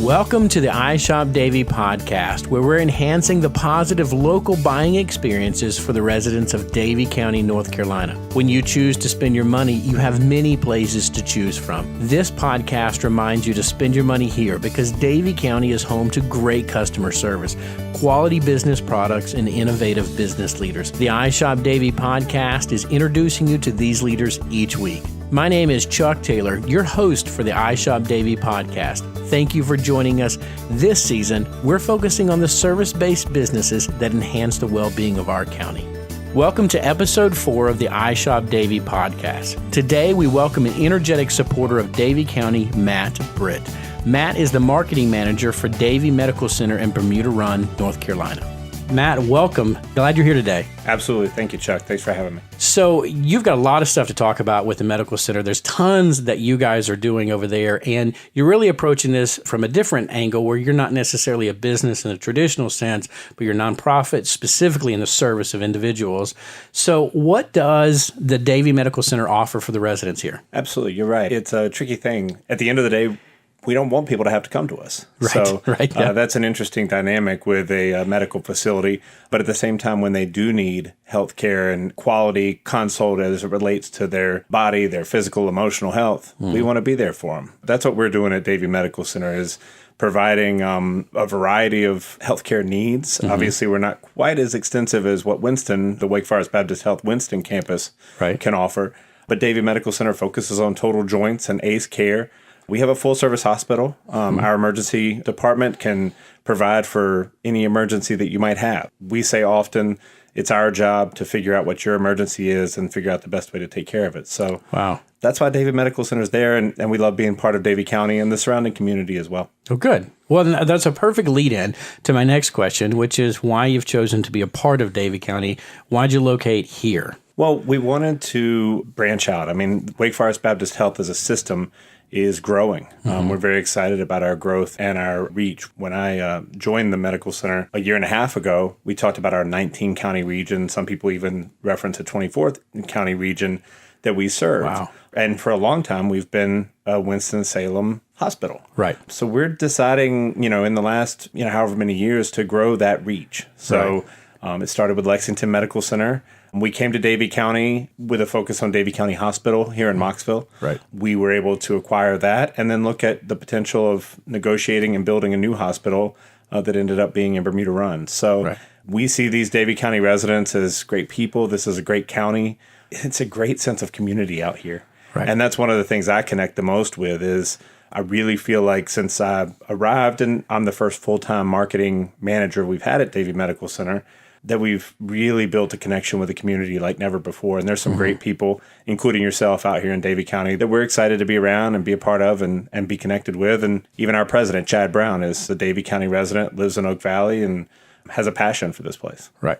Welcome to the I Shop Davie podcast, where we're enhancing the positive local buying experiences for the residents of Davie County, North Carolina. When you choose to spend your money, you have many places to choose from. This podcast reminds you to spend your money here because Davie County is home to great customer service, quality business products, and innovative business leaders. The I Shop Davie podcast is introducing you to these leaders each week. My name is Chuck Taylor, your host for the I Shop Davie podcast. Thank you for joining us. This season, we're focusing on the service-based businesses that enhance the well-being of our county. Welcome to episode 4 of the I Shop Davie podcast. Today, we welcome an energetic supporter of Davie County, Matt Britt. Matt is the marketing manager for Davie Medical Center in Bermuda Run, North Carolina. Matt, welcome. Glad you're here today. Absolutely. Thank you, Chuck. Thanks for having me. So you've got a lot of stuff to talk about with the medical center. There's tons that you guys are doing over there, and you're really approaching this from a different angle where you're not necessarily a business in a traditional sense, but you're nonprofit, specifically in the service of individuals. So what does the Davie Medical Center offer for the residents here? Absolutely. You're right. It's a tricky thing. At the end of the day, we don't want people to have to come to us. Right. That's an interesting dynamic with a medical facility. But at the same time, when they do need health care and quality consult as it relates to their body, their physical, emotional health, we want to be there for them. That's what we're doing at Davie Medical Center is providing a variety of healthcare needs. Obviously, we're not quite as extensive as what Winston, the Wake Forest Baptist Health Winston campus can offer. But Davie Medical Center focuses on total joints and ACE care. We have a full-service hospital. Our emergency department can provide for any emergency that you might have. We say often it's our job to figure out what your emergency is and figure out the best way to take care of it. So that's why Davie Medical Center is there, and we love being part of Davie County and the surrounding community as well. Oh, good. Well, that's a perfect lead-in to my next question, which is why you've chosen to be a part of Davie County. Why'd you locate here? Well, we wanted to branch out. I mean, Wake Forest Baptist Health as a system is growing. We're very excited about our growth and our reach. When I joined the medical center a year and a half ago, we talked about our 19-county region. Some people even reference a 24th county region that we serve. Wow. And for a long time, we've been a Winston-Salem hospital. Right. So we're deciding, in the last, however many years to grow that reach. So it started with Lexington Medical Center. We came to Davie County with a focus on Davie County Hospital here in Mocksville. Right. We were able to acquire that and then look at the potential of negotiating and building a new hospital that ended up being in Bermuda Run. So we see these Davie County residents as great people. This is a great county. It's a great sense of community out here. Right. And that's one of the things I connect the most with is I really feel like since I arrived and I'm the first full-time marketing manager we've had at Davie Medical Center, that we've really built a connection with the community like never before. And there's some great people, including yourself out here in Davie County, that we're excited to be around and be a part of and be connected with. And even our president, Chad Brown, is a Davie County resident, lives in Oak Valley, and has a passion for this place. Right.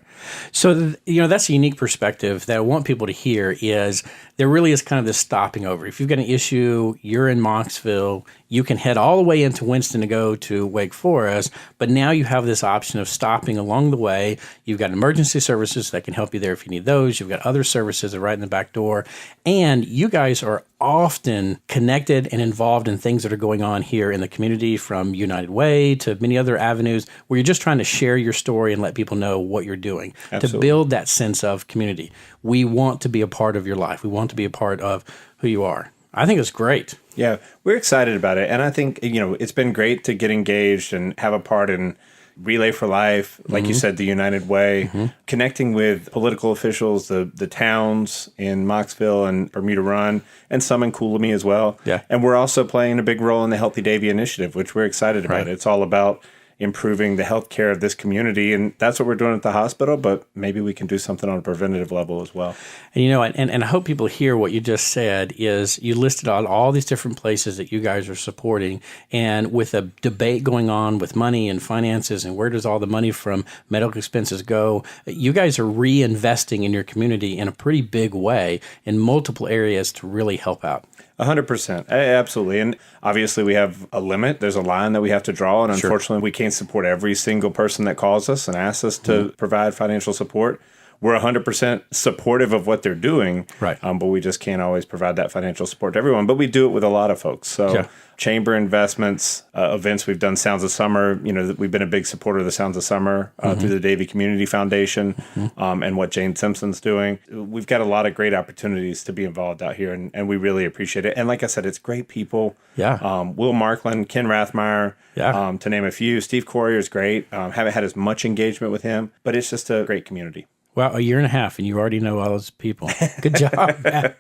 So, that's a unique perspective that I want people to hear is there really is kind of this stopping over. If you've got an issue, you're in Mocksville, you can head all the way into Winston to go to Wake Forest, but now you have this option of stopping along the way. You've got emergency services that can help you there if you need those. You've got other services that are right in the back door. And you guys are often connected and involved in things that are going on here in the community, from United Way to many other avenues where you're just trying to share your story and let people know what you're doing. Absolutely. To build that sense of community. We want to be a part of your life. We want to be a part of who you are. I think it's great. Yeah, we're excited about it. And I think, it's been great to get engaged and have a part in Relay for Life, like you said, the United Way, connecting with political officials, the towns in Mocksville and Bermuda Run, and some in Coolamy as well. Yeah. And we're also playing a big role in the Healthy Davie Initiative, which we're excited about. It's all about improving the health care of this community. And that's what we're doing at the hospital, but maybe we can do something on a preventative level as well. And I hope people hear what you just said is you listed out all these different places that you guys are supporting. And with a debate going on with money and finances and where does all the money from medical expenses go, you guys are reinvesting in your community in a pretty big way in multiple areas to really help out. 100%. Absolutely. And obviously we have a limit. There's a line that we have to draw. And unfortunately, we can't support every single person that calls us and asks us to provide financial support. we're 100% supportive of what they're doing. Right. But we just can't always provide that financial support to everyone. But we do it with a lot of folks. So chamber investments, events, we've done Sounds of Summer. We've been a big supporter of the Sounds of Summer through the Davie Community Foundation and what Jane Simpson's doing. We've got a lot of great opportunities to be involved out here, and we really appreciate it. And like I said, it's great people. Yeah. Will Markland, Ken Rathmeyer, to name a few. Steve Corrier is great. Haven't had as much engagement with him, but it's just a great community. Wow, a year and a half, and you already know all those people. Good job, man.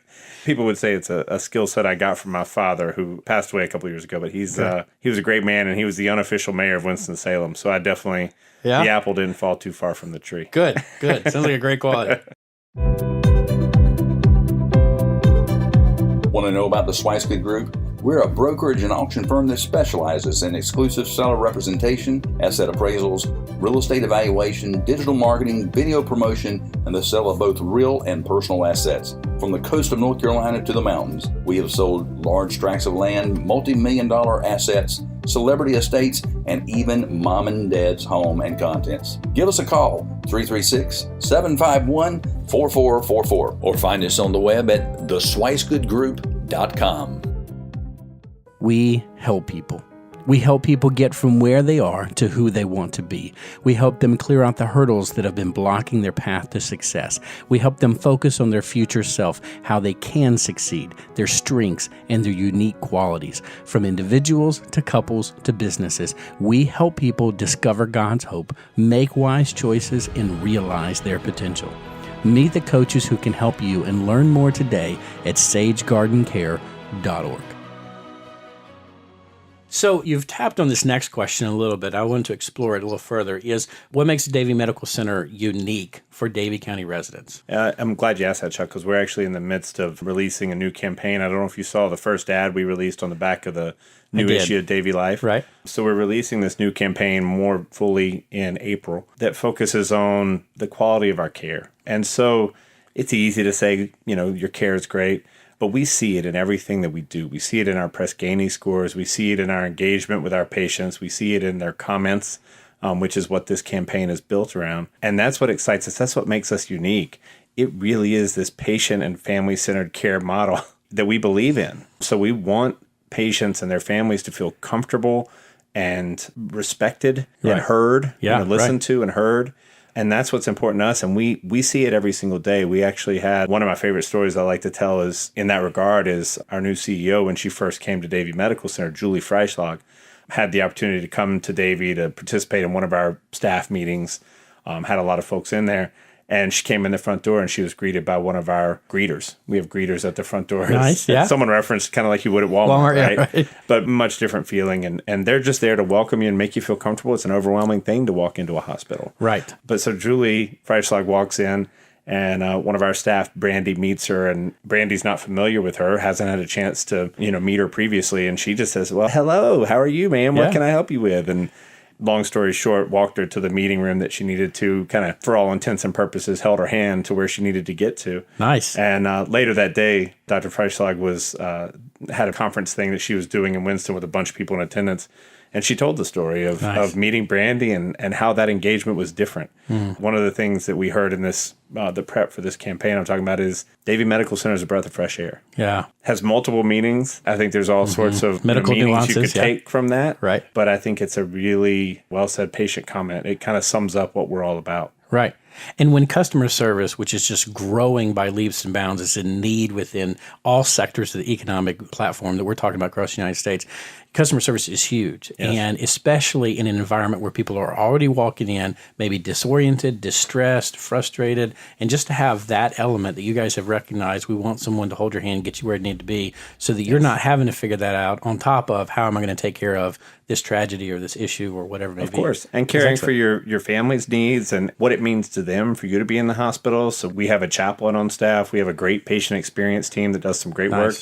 People would say it's a skill set I got from my father, who passed away a couple of years ago, but he was a great man, and he was the unofficial mayor of Winston-Salem. So I definitely, the apple didn't fall too far from the tree. Good. Sounds like a great quality. Want to know about the Swicegood Group? We're a brokerage and auction firm that specializes in exclusive seller representation, asset appraisals, real estate evaluation, digital marketing, video promotion, and the sale of both real and personal assets. From the coast of North Carolina to the mountains, we have sold large tracts of land, multi-million-dollar assets, celebrity estates, and even mom and dad's home and contents. Give us a call, 336-751-4444, or find us on the web at theswicegoodgroup.com. We help people. We help people get from where they are to who they want to be. We help them clear out the hurdles that have been blocking their path to success. We help them focus on their future self, how they can succeed, their strengths, and their unique qualities. From individuals to couples to businesses, we help people discover God's hope, make wise choices, and realize their potential. Meet the coaches who can help you and learn more today at sagegardencare.org. So you've tapped on this next question a little bit. I want to explore it a little further. Is what makes the Davie Medical Center unique for Davie County residents? I'm glad you asked that, Chuck, because we're actually in the midst of releasing a new campaign. I don't know if you saw the first ad we released on the back of the new issue of Davie Life. Right. So we're releasing this new campaign more fully in April that focuses on the quality of our care. And so it's easy to say, your care is great. But we see it in everything that we do. We see it in our Press Ganey scores. We see it in our engagement with our patients. We see it in their comments, which is what this campaign is built around. And that's what excites us. That's what makes us unique. It really is this patient and family-centered care model that we believe in. So we want patients and their families to feel comfortable and respected and heard, listened to and heard. And that's what's important to us. And we see it every single day. We actually had one of my favorite stories I like to tell is in that regard is our new CEO, when she first came to Davie Medical Center, Julie Freischlag, had the opportunity to come to Davie to participate in one of our staff meetings, had a lot of folks in there. And she came in the front door and she was greeted by one of our greeters. We have greeters at the front door. Nice, yeah. Someone referenced kind of like you would at Walmart, right? But much different feeling. And they're just there to welcome you and make you feel comfortable. It's an overwhelming thing to walk into a hospital. Right. But so Julie Freischlag walks in and one of our staff, Brandy, meets her. And Brandy's not familiar with her, hasn't had a chance to, meet her previously. And she just says, well, hello, how are you, ma'am? What can I help you with? And long story short, walked her to the meeting room that she needed to, kind of, for all intents and purposes, held her hand to where she needed to get to. Nice. And later that day, Dr. Freischlag had a conference thing that she was doing in Winston with a bunch of people in attendance. And she told the story of meeting Brandy and how that engagement was different. One of the things that we heard in this, the prep for this campaign I'm talking about is Davie Medical Center is a breath of fresh air. Yeah. Has multiple meanings. I think there's all sorts of medical meanings nuances you could take from that. Right. But I think it's a really well-said patient comment. It kind of sums up what we're all about. Right. And when customer service, which is just growing by leaps and bounds, is a need within all sectors of the economic platform that we're talking about across the United States, customer service is huge. Yes. And especially in an environment where people are already walking in, maybe disoriented, distressed, frustrated, and just to have that element that you guys have recognized, we want someone to hold your hand, get you where you need to be, so that you're not having to figure that out on top of how am I going to take care of this tragedy or this issue or whatever it may be. Of course. And caring for your family's needs and what it means to them for you to be in the hospital. So we have a chaplain on staff. We have a great patient experience team that does some great work.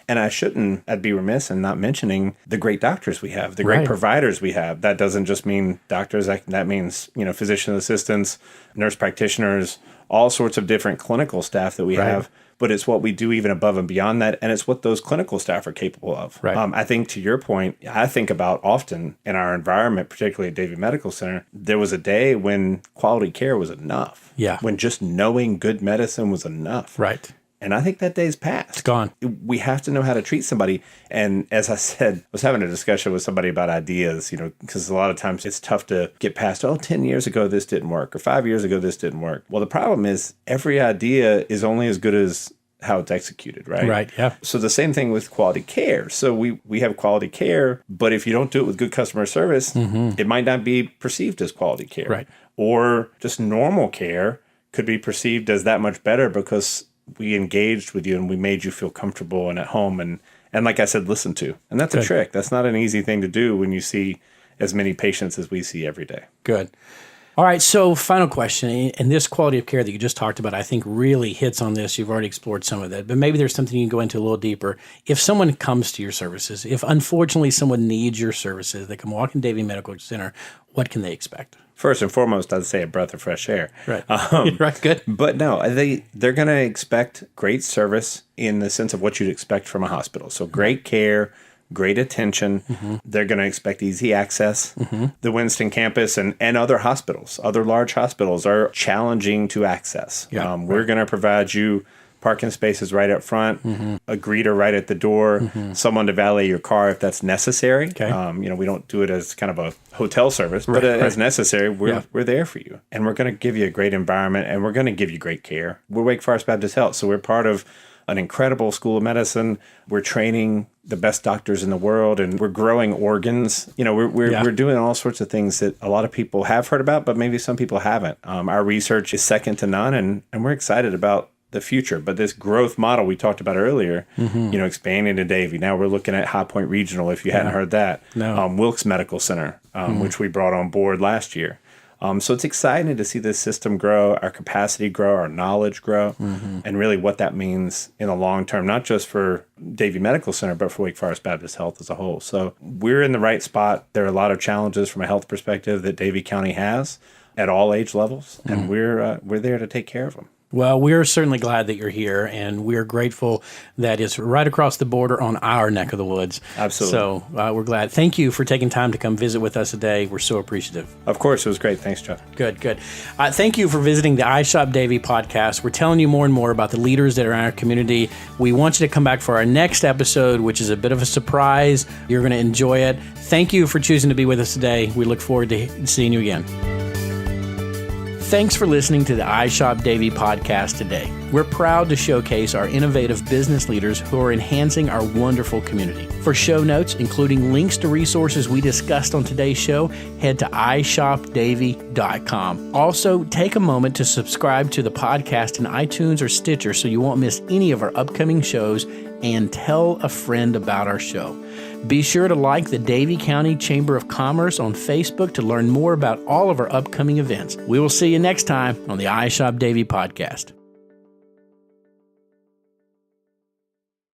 And I'd be remiss in not mentioning the great doctors we have, the great providers we have. That doesn't just mean doctors. That means, physician assistants, nurse practitioners, all sorts of different clinical staff that we have. but it's what we do even above and beyond that. And it's what those clinical staff are capable of. Right. I think to your point, I think about often in our environment, particularly at Davie Medical Center, there was a day when quality care was enough. Yeah. When just knowing good medicine was enough. Right. And I think that day's passed. It's gone. We have to know how to treat somebody. And as I said, I was having a discussion with somebody about ideas, because a lot of times it's tough to get past, 10 years ago this didn't work, or 5 years ago this didn't work. Well, the problem is every idea is only as good as how it's executed, right? Right, yeah. So the same thing with quality care. So we have quality care, but if you don't do it with good customer service, it might not be perceived as quality care. Right. Or just normal care could be perceived as that much better because we engaged with you and we made you feel comfortable and at home and like I said, listened to. And that's a trick. That's not an easy thing to do when you see as many patients as we see every day. Good. All right, so final question, and this quality of care that you just talked about, I think really hits on this. You've already explored some of that, but maybe there's something you can go into a little deeper. If someone comes to your services, if unfortunately someone needs your services, they can walk in Davie Medical Center, what can they expect? First and foremost, I'd say a breath of fresh air. Right. Right, good. But no, they're going to expect great service in the sense of what you'd expect from a hospital. So great care, great attention. They're going to expect easy access. The Winston campus and other hospitals, other large hospitals are challenging to access. Yeah, we're going to provide you parking spaces right up front, a greeter right at the door, someone to valet your car if that's necessary. Okay. We don't do it as kind of a hotel service, but as necessary, we're there for you. And we're going to give you a great environment, and we're going to give you great care. We're Wake Forest Baptist Health, so we're part of an incredible school of medicine. We're training the best doctors in the world, and we're growing organs. We're doing all sorts of things that a lot of people have heard about, but maybe some people haven't. Our research is second to none, and we're excited about the future. But this growth model we talked about earlier, expanding to Davie. Now we're looking at High Point Regional, if you hadn't heard that. No. Wilkes Medical Center, which we brought on board last year. So it's exciting to see this system grow, our capacity grow, our knowledge grow, and really what that means in the long term, not just for Davie Medical Center, but for Wake Forest Baptist Health as a whole. So we're in the right spot. There are a lot of challenges from a health perspective that Davie County has at all age levels, and we're there to take care of them. Well, we're certainly glad that you're here, and we're grateful that it's right across the border on our neck of the woods. Absolutely. So we're glad. Thank you for taking time to come visit with us today. We're so appreciative. Of course. It was great. Thanks, Jeff. Good. Thank you for visiting the iShop Davie podcast. We're telling you more and more about the leaders that are in our community. We want you to come back for our next episode, which is a bit of a surprise. You're going to enjoy it. Thank you for choosing to be with us today. We look forward to seeing you again. Thanks for listening to the iShop Davie podcast today. We're proud to showcase our innovative business leaders who are enhancing our wonderful community. For show notes, including links to resources we discussed on today's show, head to ishopdavie.com. Also, take a moment to subscribe to the podcast in iTunes or Stitcher so you won't miss any of our upcoming shows, and tell a friend about our show. Be sure to like the Davie County Chamber of Commerce on Facebook to learn more about all of our upcoming events. We will see you next time on the iShop Davie podcast.